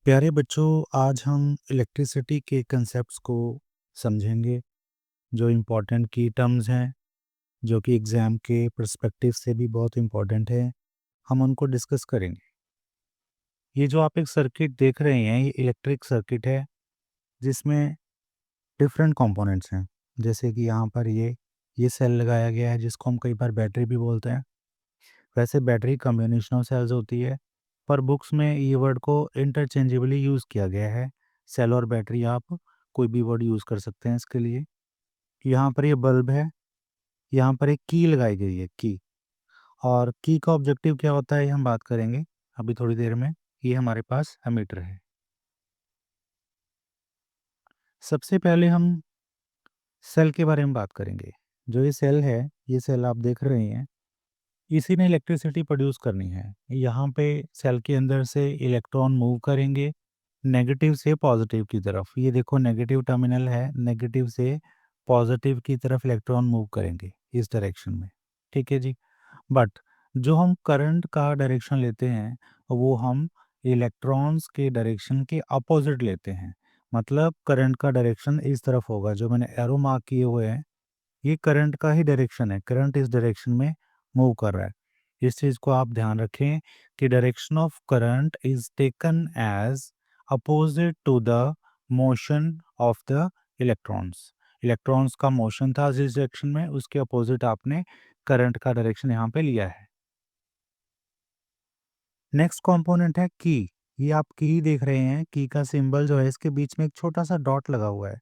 प्यारे बच्चों, आज हम इलेक्ट्रिसिटी के कंसेप्ट्स को समझेंगे। जो इम्पोर्टेंट की टर्म्स हैं, जो कि एग्ज़ाम के पर्सपेक्टिव से भी बहुत इम्पोर्टेंट है, हम उनको डिस्कस करेंगे। ये जो आप एक सर्किट देख रहे हैं, ये इलेक्ट्रिक सर्किट है, जिसमें डिफरेंट कंपोनेंट्स हैं। जैसे कि यहाँ पर ये सेल लगाया गया है, जिसको हम कई बार बैटरी भी बोलते हैं। वैसे बैटरी कॉम्बिनेशन ऑफ सेल्स होती है, पर बुक्स में ये वर्ड को इंटरचेंजेबली यूज़ किया गया है। सेल और बैटरी आप कोई भी वर्ड यूज़ कर सकते हैं इसके लिए। यहाँ पर ये बल्ब है, यहाँ पर एक की लगाई गई है, की। और की का ऑब्जेक्टिव क्या होता है, ये हम बात करेंगे अभी थोड़ी देर में। ये हमारे पास एमीटर है। सबसे पहले हम सेल के बारे में बात करेंगे। जो ये सेल है, ये सेल आप देख रहे हैं, इसी ने इलेक्ट्रिसिटी प्रोड्यूस करनी है। यहाँ पे सेल के अंदर से इलेक्ट्रॉन मूव करेंगे नेगेटिव से पॉजिटिव की तरफ। ये देखो नेगेटिव टर्मिनल है, नेगेटिव से पॉजिटिव की तरफ इलेक्ट्रॉन मूव करेंगे इस डायरेक्शन में। ठीक है जी। बट जो हम करंट का डायरेक्शन लेते हैं, वो हम इलेक्ट्रॉन्स के डायरेक्शन के अपोजिट लेते हैं। मतलब करंट का डायरेक्शन इस तरफ होगा। जो मैंने एरो मार्क किए हुए हैं, ये करंट का ही डायरेक्शन है। करंट इस डायरेक्शन में मूव कर रहा है। इस चीज़ को आप ध्यान रखें कि direction of current is taken as opposite to the motion of the electrons. Electrons का मोशन था जिस डायरेक्शन में, उसके अपोजिट आपने करंट का डायरेक्शन यहाँ पे लिया है। नेक्स्ट कंपोनेंट है की। ये आप की देख रहे हैं, की का सिंबल जो है, इसके बीच में एक छोटा सा डॉट लगा हुआ है।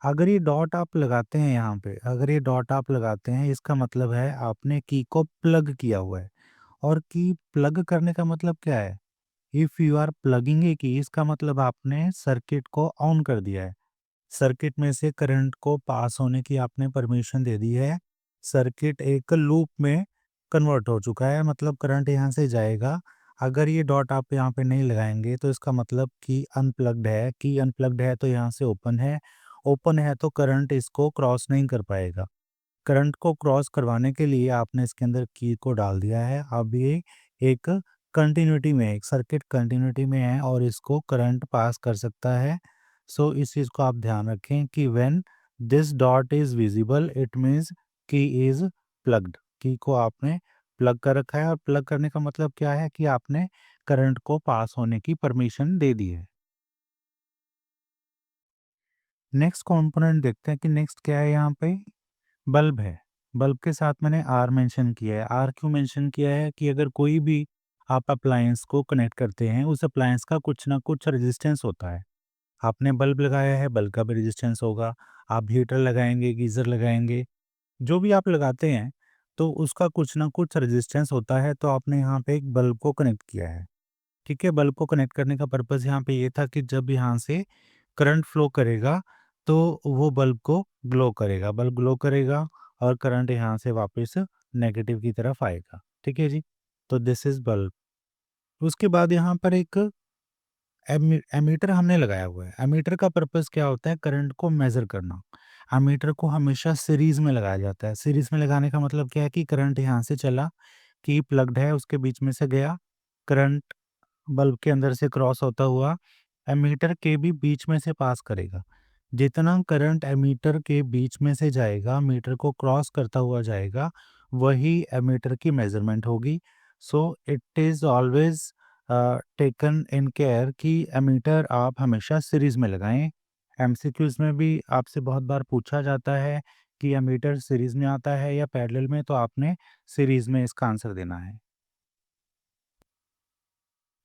अगर ये डॉट आप लगाते हैं यहाँ पे, अगर ये डॉट आप लगाते हैं, इसका मतलब है आपने की को प्लग किया हुआ है। और की प्लग करने का मतलब क्या है? इफ़ यू आर प्लगिंग ए की, इसका मतलब आपने सर्किट को ऑन कर दिया है। सर्किट में से करंट को पास होने की आपने परमिशन दे दी है। सर्किट एक लूप में कन्वर्ट हो चुका है, मतलब करंट यहाँ से जाएगा। अगर ये डॉट आप यहाँ पे नहीं लगाएंगे, तो इसका मतलब कि अनप्लग्ड है। की अनप्लग्ड है तो यहाँ से ओपन है। ओपन है तो करंट इसको क्रॉस नहीं कर पाएगा। करंट को क्रॉस करवाने के लिए आपने इसके अंदर की को डाल दिया है। अब ये एक कंटिन्यूटी में है, एक सर्किट कंटिन्यूटी में है और इसको करंट पास कर सकता है। सो इस चीज़ को आप ध्यान रखें कि when this dot is visible, it means की इज प्लग्ड। की को आपने प्लग कर रखा है, और प्लग करने का मतलब क्या है कि आपने करंट को पास होने की परमिशन दे दी है। नेक्स्ट कंपोनेंट देखते हैं कि नेक्स्ट क्या है। यहाँ पे बल्ब है। बल्ब के साथ मैंने आर मेंशन किया है। आर क्यों मेंशन किया है कि अगर कोई भी आप अप्लायंस को कनेक्ट करते हैं, उस अप्लायंस का कुछ ना कुछ रेजिस्टेंस होता है। आपने बल्ब लगाया है, बल्ब का भी रेजिस्टेंस होगा। आप हीटर लगाएंगे, गीज़र लगाएंगे, जो भी आप लगाते हैं, तो उसका कुछ ना कुछ रेजिस्टेंस होता है। तो आपने यहाँ पे एक बल्ब को कनेक्ट किया है। ठीक है, बल्ब को कनेक्ट करने का पर्पज़ यहाँ पे ये था कि जब यहाँ से करंट फ्लो करेगा, तो वो बल्ब को ग्लो करेगा। बल्ब ग्लो करेगा और करंट यहाँ से वापस नेगेटिव की तरफ आएगा। ठीक है जी। तो दिस इज़ बल्ब। उसके बाद यहाँ पर एक एमीटर हमने लगाया हुआ है। एमीटर का पर्पज़ क्या होता है? करंट को मेज़र करना। एमीटर को हमेशा सीरीज़ में लगाया जाता है। सीरीज़ में लगाने का मतलब क्या है कि करंट यहाँ से चला, की प्लग्ड है, उसके बीच में से गया, करंट बल्ब के अंदर से क्रॉस होता हुआ एमीटर के भी बीच में से पास करेगा। जितना करंट एमीटर के बीच में से जाएगा, मीटर को क्रॉस करता हुआ जाएगा, वही एमीटर की मेजरमेंट होगी। So it is always taken in care कि एमीटर आप हमेशा सीरीज में लगाएं। एमसीक्यूज में भी आपसे बहुत बार पूछा जाता है कि एमीटर सीरीज में आता है या पैरेलल में, तो आपने सीरीज में इसका आंसर देना है।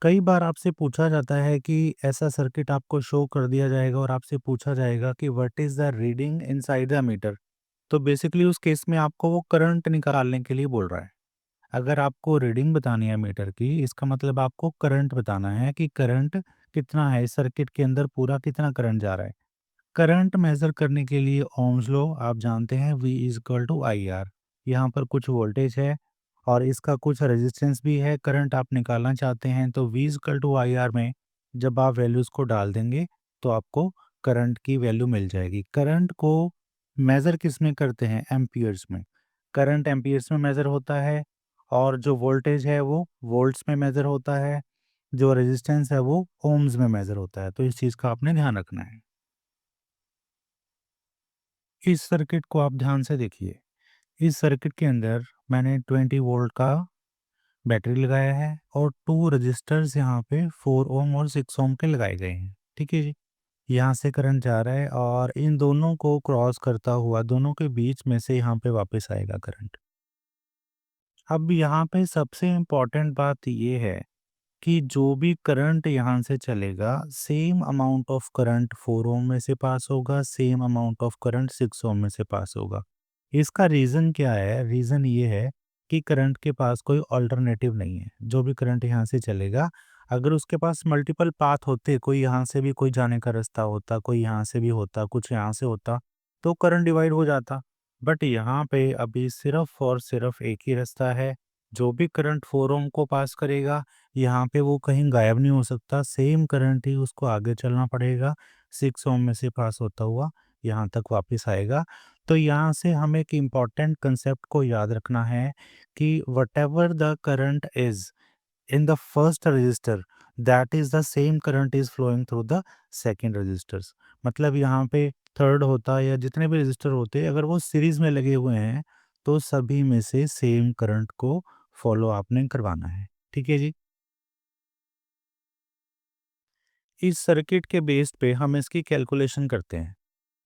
कई बार आपसे पूछा जाता है कि ऐसा सर्किट आपको शो कर दिया जाएगा और आपसे पूछा जाएगा कि what is the reading inside the meter. तो बेसिकली उस केस में आपको वो करंट निकालने के लिए बोल रहा है। अगर आपको रीडिंग बतानी है मीटर की, इसका मतलब आपको करंट बताना है कि करंट कितना है, इस सर्किट के अंदर पूरा कितना करंट जा रहा है। करंट मेजर करने के लिए ओम्स लॉ आप जानते हैं, V is equal to I R. यहाँ पर कुछ वोल्टेज है और इसका कुछ रेजिस्टेंस भी है। करंट आप निकालना चाहते हैं तो V is equal to I R में जब आप वैल्यूज़ को डाल देंगे, तो आपको करंट की वैल्यू मिल जाएगी। करंट को मेज़र किस में करते हैं? एम्पियर्स में। करंट एम्पियर्स में मेज़र होता है और जो वोल्टेज है वो वोल्ट्स में मेज़र होता है। जो रेजिस्टेंस है वो ओम्स में मेजर होता है, तो इस चीज़ का आपने ध्यान रखना है। इस सर्किट को आप ध्यान से देखिए। इस सर्किट के अंदर मैंने 20 वोल्ट का बैटरी लगाया है और 2 रजिस्टर्स यहाँ पे 4 ओम और 6 ओम के लगाए गए हैं। ठीक है जी। यहाँ से करंट जा रहा है और इन दोनों को क्रॉस करता हुआ दोनों के बीच में से यहाँ पे वापस आएगा करंट। अब यहाँ पे सबसे इम्पोर्टेंट बात ये है कि जो भी करंट यहाँ से चलेगा, सेम अमाउंट ऑफ करंट 4 ओम में से पास होगा, सेम अमाउंट ऑफ करंट 6 ओम में से पास होगा। इसका रीज़न क्या है? रीज़न ये है कि करंट के पास कोई अल्टरनेटिव नहीं है। जो भी करंट यहाँ से चलेगा, अगर उसके पास मल्टीपल पाथ होते, कोई यहाँ से भी कोई जाने का रास्ता होता, कोई यहाँ से भी होता, कुछ यहाँ से होता, तो करंट डिवाइड हो जाता। बट यहाँ पे अभी सिर्फ़ और सिर्फ़ एक ही रास्ता है। जो भी करंट 4 ओम को पास करेगा, यहाँ पे वो कहीं गायब नहीं हो सकता, सेम करंट ही उसको आगे चलना पड़ेगा, 6 ओम में से पास होता हुआ यहाँ तक वापस आएगा। तो यहाँ से हमें एक इम्पॉर्टेंट कंसेप्ट को याद रखना है कि whatever the current is in the first register, that is the same current is flowing through the second registers. मतलब यहाँ पे थर्ड होता है या जितने भी रजिस्टर होते हैं, अगर वो सीरीज़ में लगे हुए हैं, तो सभी में से सेम करंट को फॉलो आपने करवाना है। ठीक है जी? इस सर्किट के बेस पे हम इसकी कैलकुलेशन करते हैं।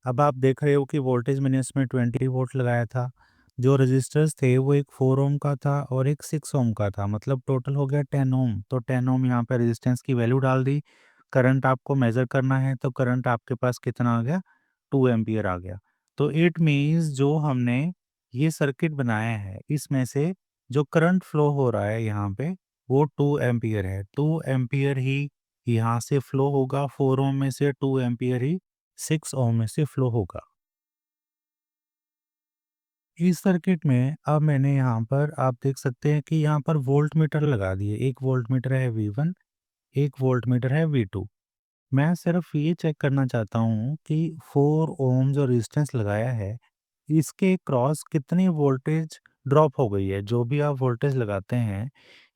अब आप देख रहे हो कि वोल्टेज मैंने इसमें 20 वोल्ट लगाया था। जो रजिस्टर्स थे वो एक 4 ओम का था और एक 6 ओम का था, मतलब टोटल हो गया 10 ओम। तो 10 ओम यहाँ पे रेजिस्टेंस की वैल्यू डाल दी। करंट आपको मेज़र करना है, तो करंट आपके पास कितना आ गया? 2 एम्पीयर आ गया। तो इट मीन्स जो हमने ये सर्किट बनाया है, इसमें से जो करंट फ्लो हो रहा है यहाँ पे, वो 2 एम्पीयर है। 2 एम्पीयर ही यहाँ से फ्लो होगा, 4 ओम में से 2 एम्पीयर ही 6 ओम में से फ्लो होगा। इस सर्किट में अब मैंने यहाँ पर आप देख सकते हैं कि यहाँ पर वोल्ट मीटर लगा दिए। एक वोल्ट मीटर है V1, एक वोल्ट मीटर है V2। मैं सिर्फ ये चेक करना चाहता हूँ कि 4 ओम जो रेजिस्टेंस लगाया है, इसके क्रॉस कितनी वोल्टेज ड्रॉप हो गई है। जो भी आप वोल्टेज लगाते हैं,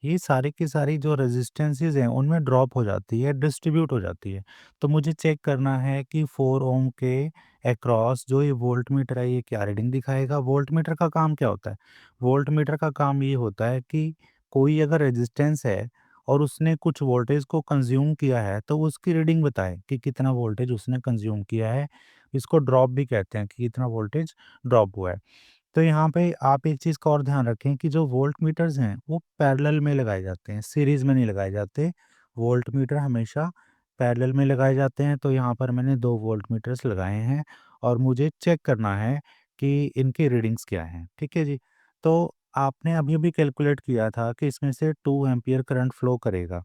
ये सारी की सारी जो रेजिस्टेंसेस हैं उनमें ड्रॉप हो जाती है, डिस्ट्रीब्यूट हो जाती है। तो मुझे चेक करना है कि 4 ओम के अक्रॉस जो ये वोल्ट मीटर है, ये क्या रीडिंग दिखाएगा। वोल्ट मीटर का काम क्या होता है? वोल्ट मीटर का काम ये होता है कि कोई अगर रेजिस्टेंस है और उसने कुछ वोल्टेज को कंज्यूम किया है, तो उसकी रीडिंग बताए कि कितना वोल्टेज उसने कंज्यूम किया है। इसको ड्रॉप भी कहते हैं कि कितना वोल्टेज ड्रॉप हुआ है। तो यहाँ पे आप एक चीज़ का और ध्यान रखें कि जो वोल्ट मीटर्स हैं वो पैरेलल में लगाए जाते हैं, सीरीज़ में नहीं लगाए जाते। वोल्ट मीटर हमेशा पैरेलल में लगाए जाते हैं। तो यहाँ पर मैंने 2 वोल्ट मीटर्स लगाए हैं और मुझे चेक करना है कि इनकी रीडिंग्स क्या हैं। ठीक है जी? तो आपने अभी-अभी कैलकुलेट किया था कि इसमें से 2 एम्पीयर करंट फ्लो करेगा।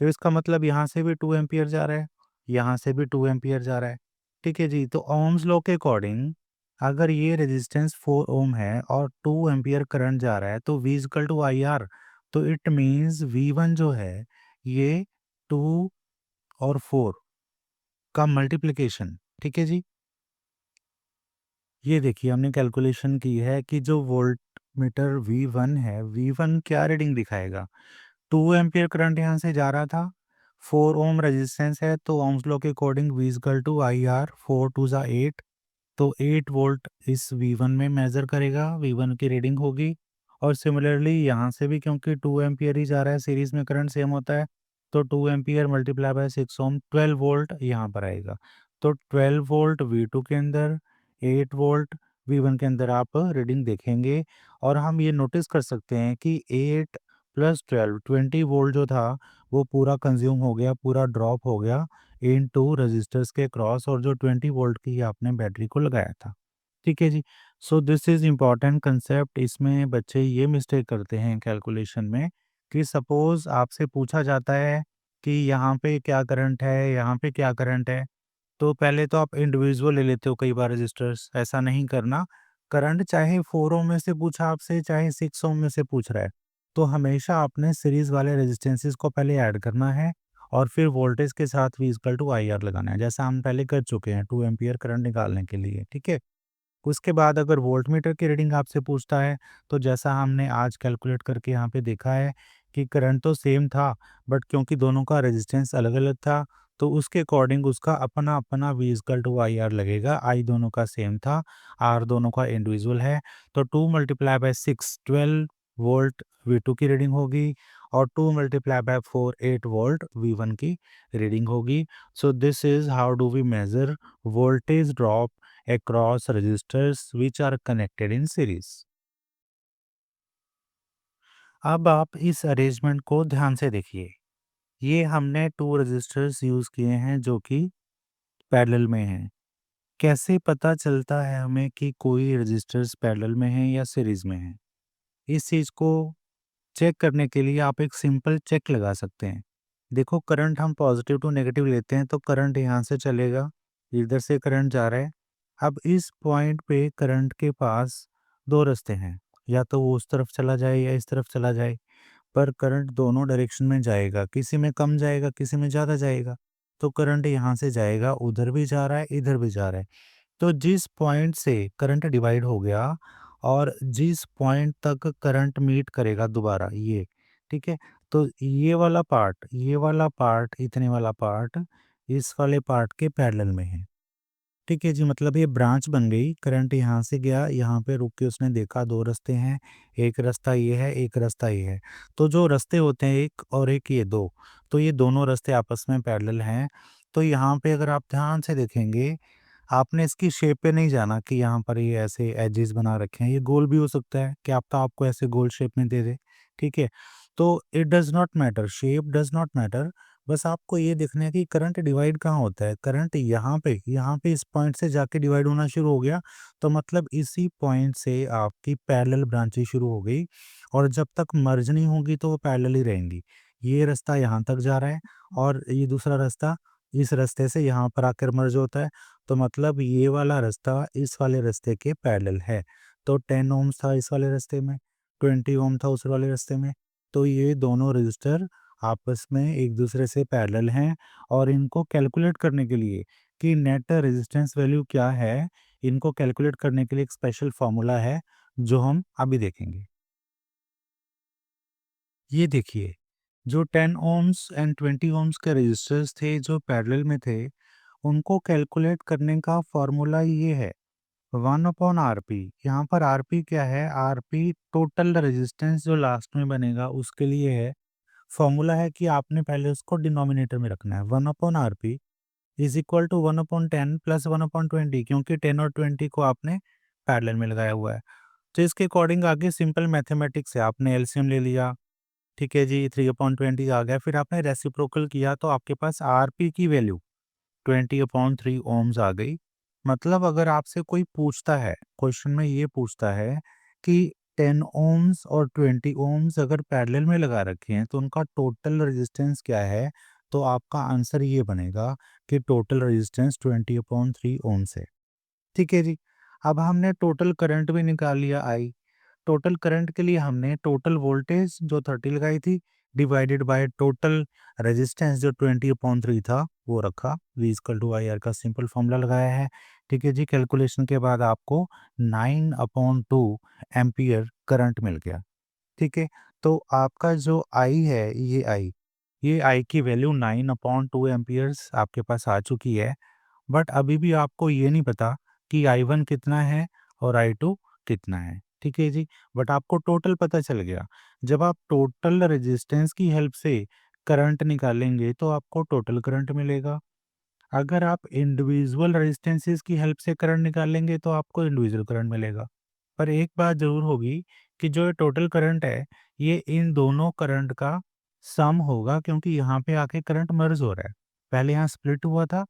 तो इसका मतलब यहाँ से भी 2 एम्पीयर जा रहा है, यहाँ से भी 2 एम्पीयर जा रहा है। ठीक है जी? तो ओम्स लॉ के अकॉर्डिंग अगर ये रेजिस्टेंस 4 ओम है और 2 एम्पीयर करंट जा रहा है, तो V equal to I R. तो इट मीन्स V1 जो है ये 2 और 4 का मल्टीप्लिकेशन। ठीक है जी? ये देखिए हमने कैलकुलेशन की है कि जो वोल्ट मीटर V1 है, V1 क्या रीडिंग दिखाएगा? 2 एम्पीयर करंट यहाँ से जा रहा था, 4 ओम रेजिस्टेंस है, तो ओम्स लॉ के according V equal to I R, 4 टू ज़ा 8। तो 8 वोल्ट इस V1 में मेज़र करेगा, V1 की रीडिंग होगी। और सिमिलरली यहाँ से भी क्योंकि 2 एम्पीयर ही जा रहा है, सीरीज़ में करंट सेम होता है, तो 2 ampere multiply by 6 ohm, 12 volt यहाँ पर आएगा। तो 12 वोल्ट V2 के अंदर, 8 वोल्ट V1 के अंदर आप रीडिंग देखेंगे। और हम ये नोटिस कर सकते हैं कि 8 प्लस 12, 20 वोल्ट जो था, वो पूरा कंज्यूम हो गया, पूरा ड्रॉप हो गया इन 2 रजिस्टर्स के क्रॉस, और जो 20 वोल्ट की आपने बैटरी को लगाया था। ठीक है जी? So this is important concept. इसमें बच्चे ये मिस्टेक करते हैं कैलकुलेशन में कि सपोज़ आपसे पूछा जाता है कि यहाँ पे क्या करंट है, यहाँ पे क्या करंट है, तो पहले तो आप इंडिविजुअल ले लेते हो कई बार रजिस्टर्स। ऐसा नहीं करना। करंट चाहे 4 ओम में से पूछा आपसे, चाहे 6 ओम में से पूछ रहा है, तो हमेशा आपने सीरीज़ वाले रेजिस्टेंसेस को पहले ऐड करना है और फिर वोल्टेज के साथ V equal to I R लगाना है, जैसा हम पहले कर चुके हैं 2 एम्पीयर करंट निकालने के लिए। ठीक है? उसके बाद अगर वोल्टमीटर की रीडिंग आपसे पूछता है, तो जैसा हमने आज कैलकुलेट करके यहाँ पे देखा है कि करंट तो सेम था, बट क्योंकि दोनों का रेजिस्टेंस अलग-अलग था, तो उसके अकॉर्डिंग उसका अपना-अपना V इक्वल टू IR लगेगा। I दोनों का सेम था, R दोनों का इंडिविजुअल है, तो 2 मल्टीप्लाई बाय 6 12 वोल्ट V2 की रीडिंग होगी और 2 मल्टीप्लाई बाय 4 8 वोल्ट V1 की रीडिंग होगी। So this is how do we measure voltage drop across resistors which are connected in series। अब आप इस अरेंजमेंट को ध्यान से देखिए। ये हमने 2 रेजिस्टर्स यूज किए हैं जो कि पैरेलल में हैं। कैसे पता चलता है हमें कि कोई रेजिस्टर्स पैरेलल में है या सीरीज में है? इस चीज को चेक करने के लिए आप एक सिंपल चेक लगा सकते हैं। देखो, करंट हम पॉजिटिव टू नेगेटिव लेते हैं तो करंट यहाँ से चलेगा, इधर से करंट जा रहा है। अब इस पॉइंट पे करंट के पास दो रास्ते हैं, या तो वो उस तरफ चला जाए या इस तरफ चला जाए, पर करंट दोनों डायरेक्शन में जाएगा, किसी में कम जाएगा, किसी में ज़्यादा जाएगा। तो करंट यहाँ से जाएगा, उधर भी जा रहा है, इधर भी जा रहा है। तो जिस पॉइंट से करंट डिवाइड हो गया और जिस पॉइंट तक करंट मीट करेगा दोबारा, ये ठीक है, तो ये वाला पार्ट इतने वाला पार्ट इस वाले पार्ट के पैरेलल में है। ठीक है जी, मतलब ये ब्रांच बन गई, करंट यहाँ से गया, यहाँ पे रुक के उसने देखा दो रास्ते हैं, एक रास्ता ये है, एक रास्ता ये है। तो जो रास्ते होते हैं एक और एक, ये दो, तो ये दोनों रास्ते आपस में पैरेलल हैं। तो यहाँ पे अगर आप ध्यान से देखेंगे, आपने इसकी शेप पे नहीं जाना कि यहाँ पर ये ऐसे एजेस बना रखे हैं, ये गोल भी हो सकता है कि आप तो आपको ऐसे गोल शेप में दे दे। ठीक है, तो it does not matter, shape does not matter. बस आपको ये देखना है कि करंट डिवाइड कहाँ होता है। करंट यहाँ पे इस पॉइंट से जाके डिवाइड होना शुरू हो गया, तो मतलब इसी पॉइंट से आपकी पैरेलल ब्रांचेस शुरू हो गई, और जब तक मर्ज नहीं होंगी तो वो पैरेलल ही रहेंगी। ये रास्ता यहाँ तक जा रहा है और ये दूसरा रास्ता इस रास्ते से यहाँ पर आकर मर्ज होता है, तो मतलब ये वाला रास्ता इस वाले रास्ते के पैरेलल है। तो 10 ओम्स था इस वाले रास्ते में, 20 ओम था उस वाले रास्ते में, तो ये दोनों रजिस्टर आपस में एक दूसरे से पैरेलल हैं। और इनको कैलकुलेट करने के लिए कि नेट रेजिस्टेंस वैल्यू क्या है, इनको कैलकुलेट करने के लिए एक स्पेशल फार्मूला है जो हम अभी देखेंगे। ये देखिए, जो 10 ओम्स एंड 20 ओम्स के रजिस्टर्स थे जो पैरेलल में थे, उनको कैलकुलेट करने का फॉर्मूला ये है, 1/RP। यहाँ पर RP क्या है? RP टोटल रेजिस्टेंस जो लास्ट में बनेगा उसके लिए है। फॉर्मूला है कि आपने पहले उसको डिनोमिनेटर में रखना है। 1/RP is equal to 1/10 plus 1/20, क्योंकि 10 और 20 को आपने पैरेलल में लगाया हुआ है। तो इसके अकॉर्डिंग आगे सिंपल मैथमेटिक्स है, आपने एलसीएम ले लिया, ठीक है जी, 3/20 आ गया, फिर आपने रेसिप्रोकल किया तो आपके पास आरपी की वैल्यू 20/3 ओम्स आ गई। मतलब अगर आपसे कोई पूछता है, क्वेश्चन में ये पूछता है कि 10 ओम्स और 20 ओम्स अगर पैरेलल में लगा रखे हैं तो उनका टोटल रेजिस्टेंस क्या है, तो आपका आंसर ये बनेगा कि टोटल रेजिस्टेंस 20/3 ओम्स है। ठीक है जी, अब हमने टोटल करंट भी निकाल लिया आई। टोटल करंट के लिए हमने टोटल वोल्टेज जो 30 लगाई थी डिवाइडेड बाय टोटल रेजिस्टेंस जो 20/3 था वो रखा, V equal to I R का सिंपल फॉर्मूला लगाया है। ठीक है जी, कैलकुलेशन के बाद आपको 9/2 एम्पियर करंट मिल गया। ठीक है, तो आपका जो आई है, ये आई की वैल्यू 9/2 एम्पियर्स आपके पास आ चुकी है। बट अभी भी आपको ये नहीं पता कि I1 कितना है और I2 कितना है। ठीक है जी, बट आपको टोटल पता चल गया। जब आप टोटल रेजिस्टेंस की हेल्प से करंट निकालेंगे तो आपको टोटल करंट मिलेगा। अगर आप इंडिविजुअल रेजिस्टेंसेस की हेल्प से करंट निकालेंगे तो आपको इंडिविजुअल करंट मिलेगा। पर एक बात ज़रूर होगी कि जो ये टोटल करंट है, ये इन दोनों करंट का सम होगा, क्योंकि यहाँ पे आके करंट मर्ज हो रहा है। पहले यहाँ स्प्लिट हुआ था,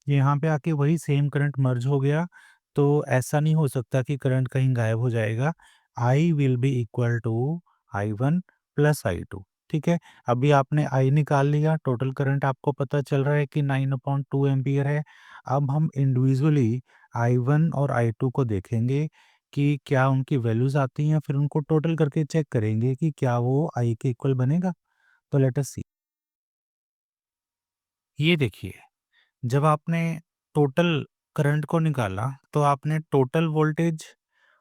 यहाँ पे आके वही सेम करंट मर्ज हो गया, तो ऐसा नहीं हो सकता कि करंट कहीं गायब हो जाएगा। I will be equal to I1 plus I2। ठीक है, अभी आपने I निकाल लिया, टोटल करंट आपको पता चल रहा है कि 9/2 एम्पियर है। अब हम इंडिविजुअली I1 और I2 को देखेंगे कि क्या उनकी वैल्यूज आती हैं, फिर उनको टोटल करके चेक करेंगे कि क्या वो I के इक्वल बनेगा। तो लेट अस सी। ये देखिए, जब आपने टोटल करंट को निकाला तो आपने total voltage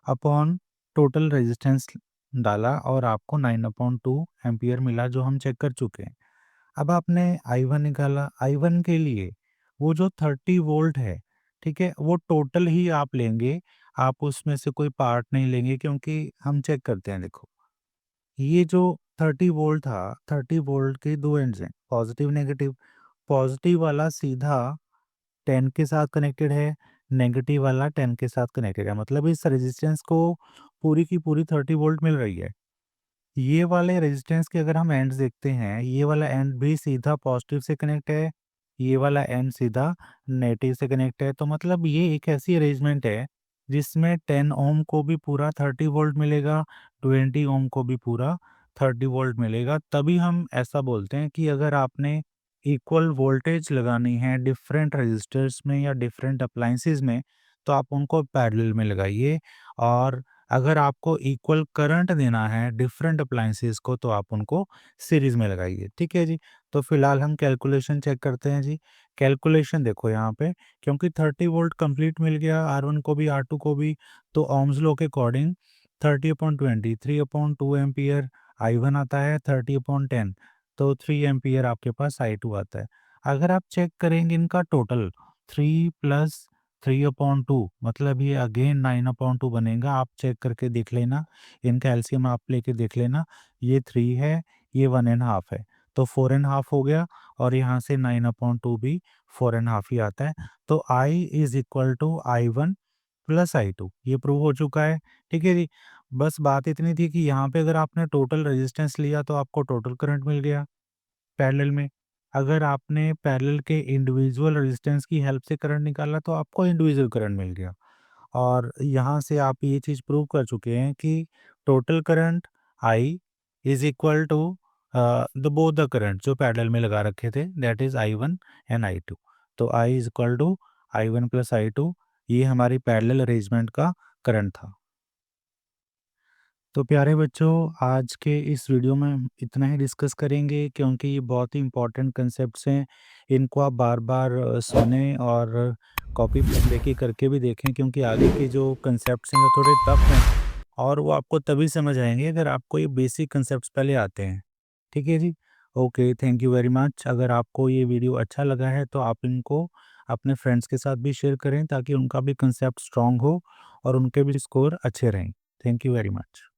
upon total resistance डाला और आपको 9/2 एम्पियर मिला जो हम चेक कर चुके हैं। अब आपने I1 निकाला, I1 के लिए वो जो 30 वोल्ट है, ठीक है, वो टोटल ही आप लेंगे, आप उसमें से कोई पार्ट नहीं लेंगे क्योंकि हम चेक करते हैं। देखो ये जो 30 वोल्ट था, 30 वोल्ट के दो एंड्स हैं, पॉजिटिव नेगेटिव। पॉजिटिव वाला सीधा 10 के साथ कनेक्टेड है, नेगेटिव वाला 10 के साथ कनेक्टेड है, मतलब इस रेजिस्टेंस को पूरी की पूरी 30 वोल्ट मिल रही है। ये वाले रेजिस्टेंस के अगर हम एंड्स देखते हैं, ये वाला एंड भी सीधा पॉजिटिव से कनेक्ट है, ये वाला एंड सीधा नेगेटिव से कनेक्ट है। तो मतलब ये एक ऐसी अरेंजमेंट है जिसमें 10 ओम को भी पूरा 30 वोल्ट मिलेगा, 20 ओम को भी पूरा 30 वोल्ट मिलेगा। तभी हम ऐसा बोलते हैं कि अगर आपने इक्वल वोल्टेज लगानी है डिफरेंट रजिस्टर्स में या डिफरेंट अप्लायंसेस में, तो आप उनको पैरेलल में लगाइए। और अगर आपको इक्वल करंट देना है डिफरेंट अप्लायंसेस को, तो आप उनको सीरीज में लगाइए। ठीक है जी। तो फिलहाल हम कैलकुलेशन चेक करते हैं जी। कैलकुलेशन देखो यहाँ पे, क्योंकि 30 वोल्ट कंप्लीट मिल गया R1 को भी R2 को भी, तो ओम्स लॉ के अकॉर्डिंग 30/20 3/2 एम्पियर I1 आता है, 30/10 तो 3 एम्पियर आपके पास I2 आता है। अगर आप चेक करेंगे इनका टोटल 3 प्लस 3/2 मतलब ये अगेन 9/2 बनेगा। आप चेक करके देख लेना, इनका एलसीएम आप लेके देख लेना। ये 3 है, ये 1.5 है, तो 4.5 हो गया। और यहाँ से 9/2 भी 4.5 ही आता है। तो I is equal to I1 plus I2, ये प्रूव हो चुका है। ठीक है जी। बस बात इतनी थी कि यहाँ पे अगर आपने टोटल रेजिस्टेंस लिया तो आपको टोटल करंट मिल गया पैरेलल में। अगर आपने पैरेलल के इंडिविजुअल रेजिस्टेंस की हेल्प से करंट निकाला तो आपको इंडिविजुअल करंट मिल गया। और यहाँ से आप ये चीज़ प्रूव कर चुके हैं कि total current I is equal to the both the current जो पैरेलल में लगा रखे थे, that is I1 and I2। तो I is equal to I1 plus I2, ये हमारी पैरेलल अरेंजमेंट का करंट था। तो प्यारे बच्चों, आज के इस वीडियो में हम इतना ही डिस्कस करेंगे क्योंकि ये बहुत ही इम्पोर्टेंट कंसेप्ट्स हैं। इनको आप बार-बार सुनें और कॉपी पेन लेके करके भी देखें, क्योंकि आगे के जो कंसेप्ट्स हैं वो थोड़े टफ हैं और वो आपको तभी समझ आएँगे अगर आपको ये बेसिक कंसेप्ट्स पहले आते हैं। ठीक है जी? Okay, thank you very much. अगर आपको ये वीडियो अच्छा लगा है तो आप इनको अपने फ्रेंड्स के साथ भी शेयर करें ताकि उनका भी कंसेप्ट स्ट्रॉन्ग हो और उनके भी स्कोर अच्छे रहें। Thank you very much.